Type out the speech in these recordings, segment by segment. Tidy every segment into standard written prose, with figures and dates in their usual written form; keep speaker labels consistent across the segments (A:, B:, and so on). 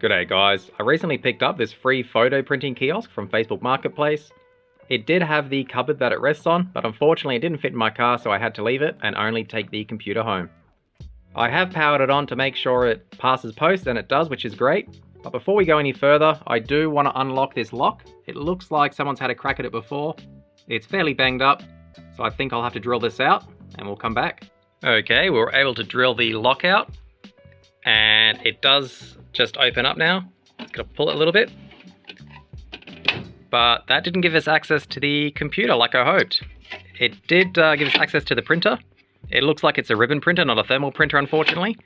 A: G'day guys, I recently picked up this free photo printing kiosk from Facebook Marketplace. It did have the cupboard that it rests on, but unfortunately it didn't fit in my car, so I had to leave it and only take the computer home. I have powered it on to make sure it passes post, and it does, which is great. But before we go any further, I do want to unlock this lock. It looks like someone's had a crack at it before. It's fairly banged up, so I think I'll have to drill this out and we'll come back. Okay, we were able to drill the lock out, and it does just open up now. Just gotta pull it a little bit. But that didn't give us access to the computer like I hoped. It did give us access to the printer. It looks like it's a ribbon printer, not a thermal printer, unfortunately.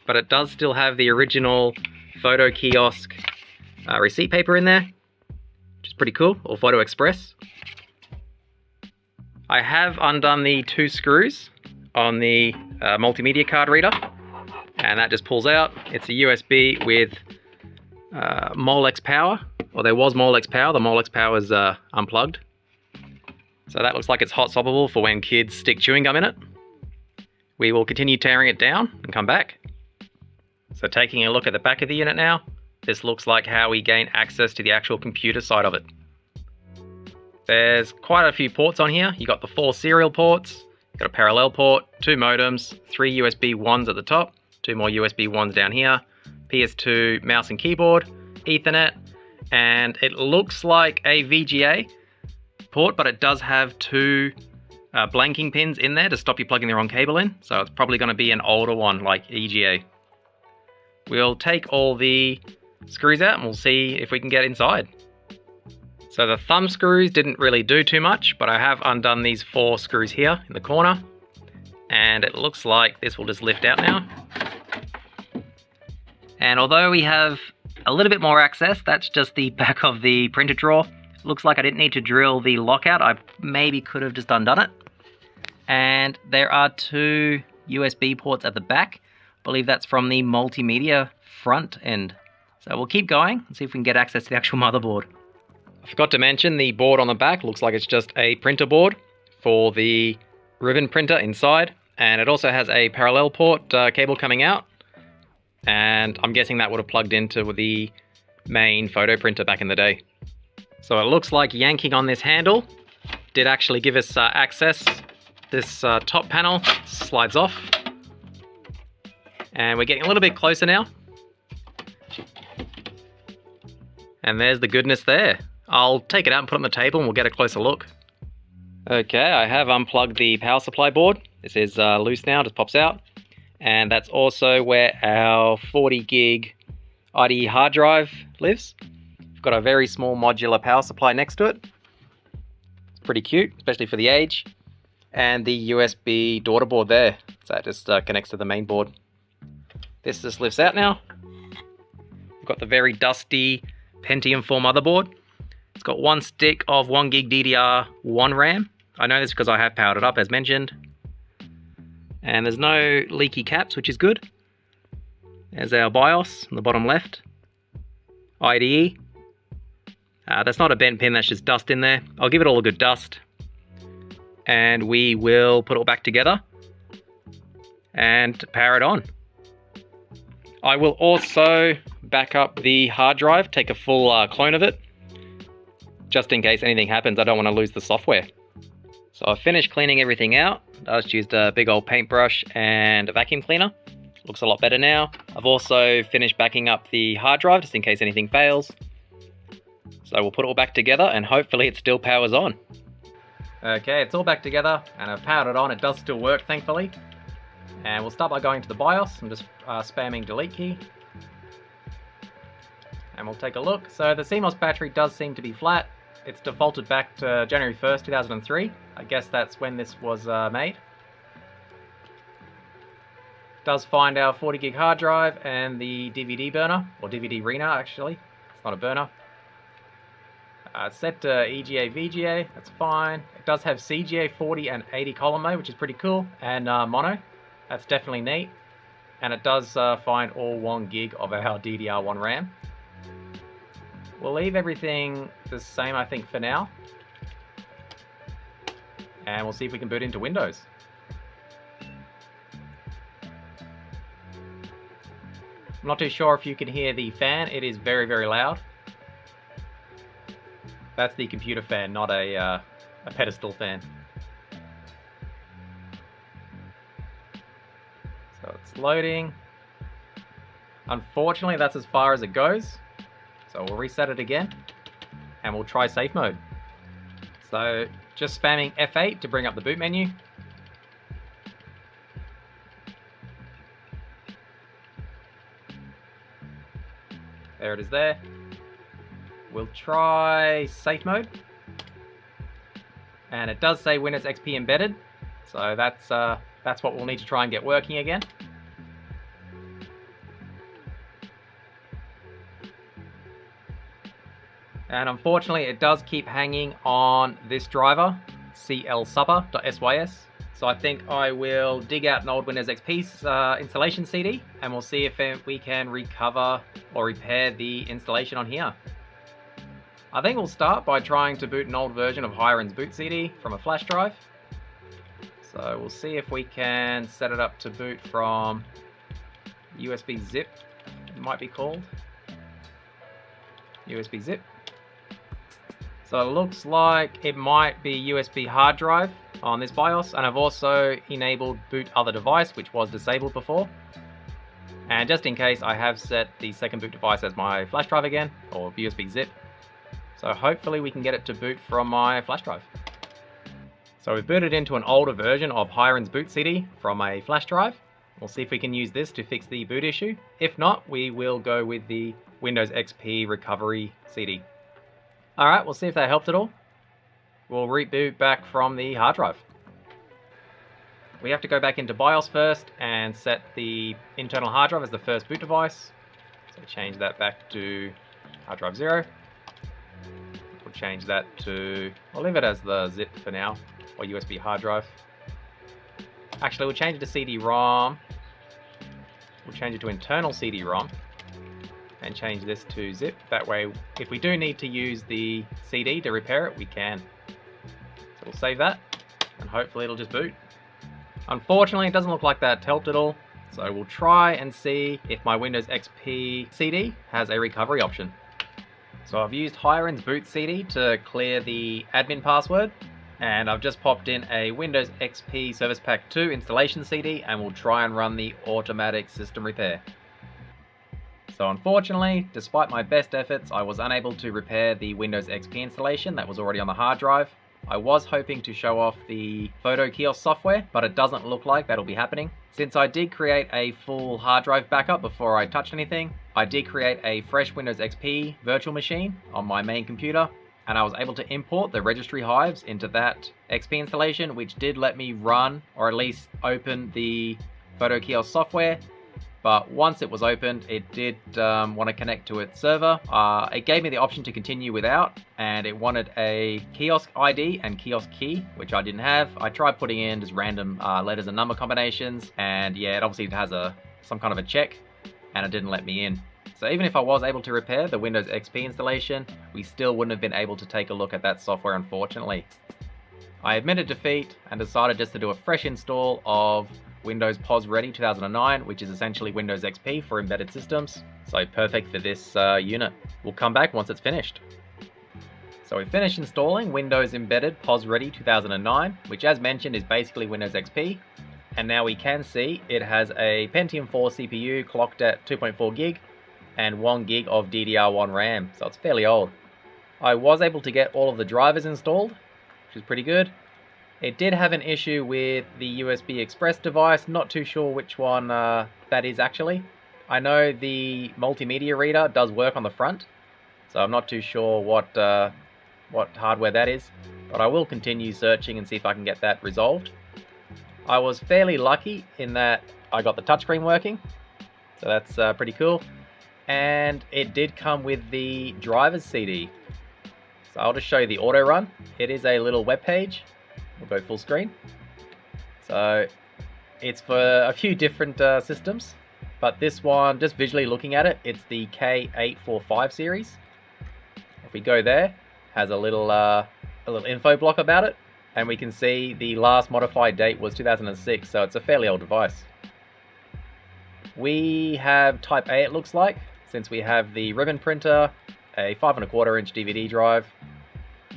A: But it does still have the original photo kiosk receipt paper in there, which is pretty cool, or Photo Express. I have undone the 2 screws on the multimedia card reader, and that just pulls out. It's a USB with Molex power. Well, there was Molex power. The Molex power is unplugged. So that looks like it's hot swappable for when kids stick chewing gum in it. We will continue tearing it down and come back. So taking a look at the back of the unit now, this looks like how we gain access to the actual computer side of it. There's quite a few ports on here. You got the 4 serial ports, you got a parallel port, 2 modems, 3 USB 1s at the top, 2 more USB 1s down here, PS2 mouse and keyboard, Ethernet, and it looks like a VGA port, but it does have 2 blanking pins in there to stop you plugging the wrong cable in, so it's probably going to be an older one like EGA. We'll take all the screws out and we'll see if we can get inside. So the thumb screws didn't really do too much, but I have undone these 4 screws here in the corner, and it looks like this will just lift out now. And although we have a little bit more access, that's just the back of the printer drawer. Looks like I didn't need to drill the lockout. I maybe could have just undone it. And there are 2 USB ports at the back. I believe that's from the multimedia front end. So we'll keep going and see if we can get access to the actual motherboard. I forgot to mention the board on the back looks like it's just a printer board for the ribbon printer inside. And it also has a parallel port cable coming out. And I'm guessing that would have plugged into the main photo printer back in the day. So it looks like yanking on this handle did actually give us access. This top panel slides off. And we're getting a little bit closer now. And there's the goodness there. I'll take it out and put it on the table and we'll get a closer look. Okay, I have unplugged the power supply board. This is loose now, just pops out. And that's also where our 40 gig IDE hard drive lives. We've got a very small modular power supply next to it. It's pretty cute, especially for the age. And the USB daughter board there. So that just connects to the main board. This just lifts out now. We've got the very dusty Pentium 4 motherboard. It's got 1 stick of 1 gig DDR1 RAM. I know this because I have powered it up as mentioned. And there's no leaky caps, which is good. There's our BIOS on the bottom left. IDE. That's not a bent pin, that's just dust in there. I'll give it all a good dust. And we will put it all back together and power it on. I will also back up the hard drive, take a full clone of it. Just in case anything happens, I don't want to lose the software. So I finished cleaning everything out. I just used a big old paintbrush and a vacuum cleaner. Looks a lot better now. I've also finished backing up the hard drive just in case anything fails. So we'll put it all back together and hopefully it still powers on. Okay, it's all back together and I've powered it on. It does still work, thankfully. And we'll start by going to the BIOS. I'm just spamming delete key. And we'll take a look. So the CMOS battery does seem to be flat. It's defaulted back to January 1st, 2003. I guess that's when this was made. It does find our 40 gig hard drive and the DVD burner, or DVD reader actually. It's not a burner. It's set to EGA, VGA, that's fine. It does have CGA 40 and 80 column mode, which is pretty cool, and mono. That's definitely neat. And it does find all 1 gig of our DDR1 RAM. We'll leave everything the same, I think, for now. And we'll see if we can boot into Windows. I'm not too sure if you can hear the fan. It is very, very loud. That's the computer fan, not a pedestal fan. So it's loading. Unfortunately, that's as far as it goes. So we'll reset it again and we'll try safe mode. So just spamming F8 to bring up the boot menu. There it is there. We'll try safe mode. And it does say Windows XP embedded. So that's what we'll need to try and get working again. And unfortunately, it does keep hanging on this driver, clsupper.sys. So I think I will dig out an old Windows XP installation CD, and we'll see if we can recover or repair the installation on here. I think we'll start by trying to boot an old version of Hiren's boot CD from a flash drive. So we'll see if we can set it up to boot from USB zip, it might be called. USB zip. So it looks like it might be USB hard drive on this BIOS, and I've also enabled boot other device, which was disabled before. And just in case, I have set the second boot device as my flash drive again, or USB zip. So hopefully we can get it to boot from my flash drive. So we've booted into an older version of Hiren's boot CD from a flash drive. We'll see if we can use this to fix the boot issue. If not, we will go with the Windows XP recovery CD. Alright, we'll see if that helped at all. We'll reboot back from the hard drive. We have to go back into BIOS first and set the internal hard drive as the first boot device. So change that back to hard drive 0. We'll change that to, we'll leave it as the zip for now, or USB hard drive. Actually, we'll change it to CD-ROM. We'll change it to internal CD-ROM. And change this to zip. That way, if we do need to use the CD to repair it, we can. So we'll save that, and hopefully it'll just boot. Unfortunately, it doesn't look like that helped at all. So we'll try and see if my Windows XP CD has a recovery option. So I've used Hiren's boot CD to clear the admin password, and I've just popped in a Windows XP Service Pack 2 installation CD, and we'll try and run the automatic system repair. So unfortunately, despite my best efforts, I was unable to repair the Windows XP installation that was already on the hard drive. I was hoping to show off the photo kiosk software, but it doesn't look like that'll be happening. Since I did create a full hard drive backup before I touched anything, I did create a fresh Windows XP virtual machine on my main computer, and I was able to import the registry hives into that XP installation, which did let me run, or at least open, the photo kiosk software. But once it was opened, it did want to connect to its server. It gave me the option to continue without, and it wanted a kiosk ID and kiosk key, which I didn't have. I tried putting in just random letters and number combinations, and yeah, it obviously has some kind of a check, and it didn't let me in. So even if I was able to repair the Windows XP installation, we still wouldn't have been able to take a look at that software, unfortunately. I admitted defeat and decided just to do a fresh install of Windows POS Ready 2009, which is essentially Windows XP for embedded systems. So perfect for this unit. We'll come back once it's finished. So we finished installing Windows Embedded POS Ready 2009, which as mentioned is basically Windows XP. And now we can see it has a Pentium 4 CPU clocked at 2.4 gig and 1 gig of DDR1 RAM, so it's fairly old. I was able to get all of the drivers installed, which is pretty good. It did have an issue with the USB Express device, not too sure which one that is actually. I know the multimedia reader does work on the front, so I'm not too sure what hardware that is, but I will continue searching and see if I can get that resolved. I was fairly lucky in that I got the touchscreen working, so that's pretty cool. And it did come with the driver's CD. So I'll just show you the auto run. It is a little web page. We'll go full screen. So it's for a few different systems, but this one, just visually looking at it, it's the K845 series. If we go there, has a little info block about it, and we can see the last modified date was 2006, so it's a fairly old device. We have Type A, it looks like, since we have the ribbon printer, a 5¼ inch DVD drive.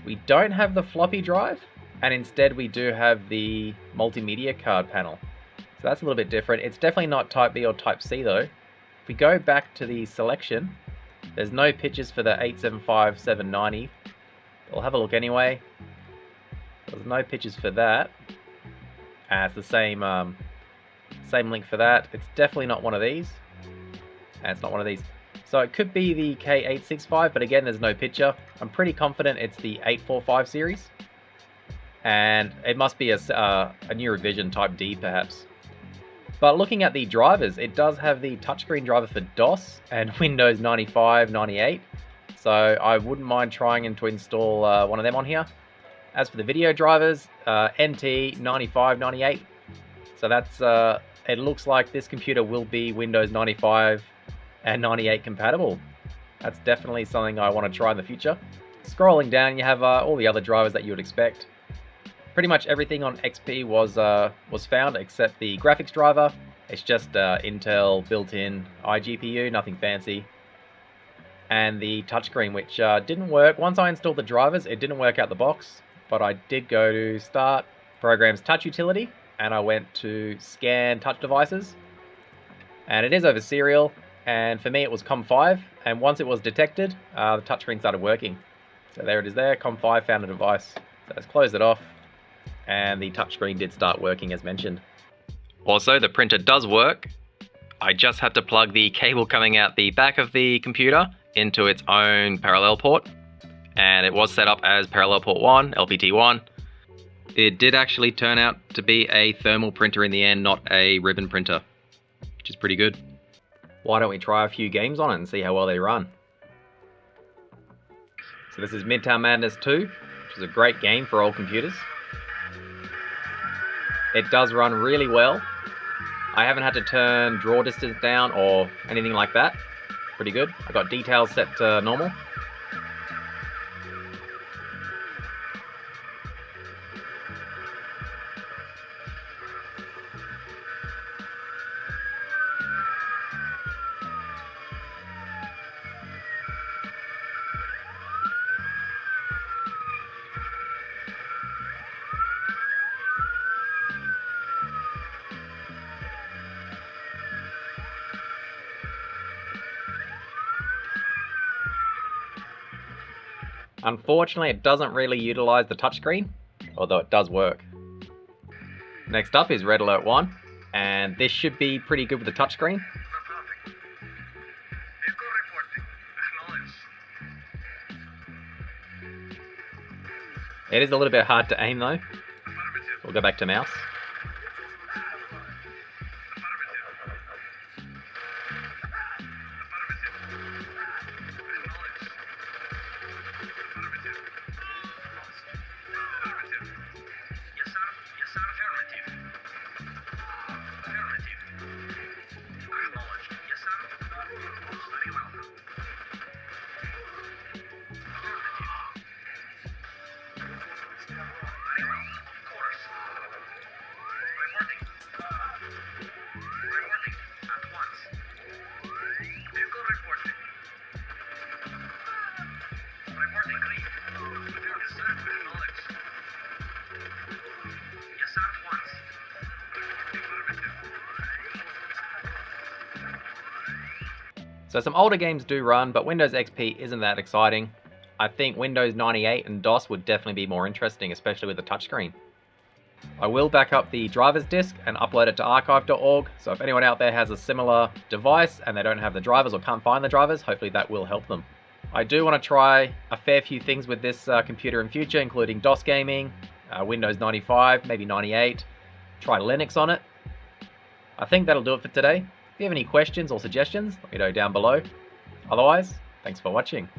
A: We don't have the floppy drive, and instead we do have the multimedia card panel. So that's a little bit different. It's definitely not Type B or Type C though. If we go back to the selection, there's no pictures for the 875-790. We'll have a look anyway. There's no pictures for that. It's the same link for that. It's definitely not one of these. And it's not one of these. So it could be the K865, but again, there's no picture. I'm pretty confident it's the 845 series. And it must be a new revision Type D perhaps. But looking at the drivers, it does have the touchscreen driver for DOS and Windows 95, 98. So I wouldn't mind trying to install one of them on here. As for the video drivers, NT 95, 98. So that's, it looks like this computer will be Windows 95 and 98 compatible. That's definitely something I want to try in the future. Scrolling down, you have all the other drivers that you would expect. Pretty much everything on XP was found except the graphics driver. It's just Intel built-in iGPU, nothing fancy. And the touchscreen, which didn't work. Once I installed the drivers, it didn't work out the box. But I did go to Start, Programs Touch Utility, and I went to Scan Touch Devices. And it is over serial, and for me it was COM5, and once it was detected, the touchscreen started working. So there it is there, COM5 found a device. So let's close it off. And the touchscreen did start working as mentioned. Also, the printer does work. I just had to plug the cable coming out the back of the computer into its own parallel port. And it was set up as parallel port 1, LPT1. It did actually turn out to be a thermal printer in the end, not a ribbon printer, which is pretty good. Why don't we try a few games on it and see how well they run? So this is Midtown Madness 2, which is a great game for old computers. It does run really well. I haven't had to turn draw distance down or anything like that. Pretty good. I've got details set to normal. Unfortunately, it doesn't really utilize the touchscreen, although it does work. Next up is Red Alert 1, and this should be pretty good with the touchscreen. It is a little bit hard to aim though. We'll go back to mouse. So some older games do run, but Windows XP isn't that exciting. I think Windows 98 and DOS would definitely be more interesting, especially with the touchscreen. I will back up the driver's disk and upload it to archive.org, so if anyone out there has a similar device and they don't have the drivers or can't find the drivers, hopefully that will help them. I do want to try a fair few things with this computer in future, including DOS gaming, Windows 95, maybe 98, try Linux on it. I think that'll do it for today. If you have any questions or suggestions, let me know down below. Otherwise, thanks for watching.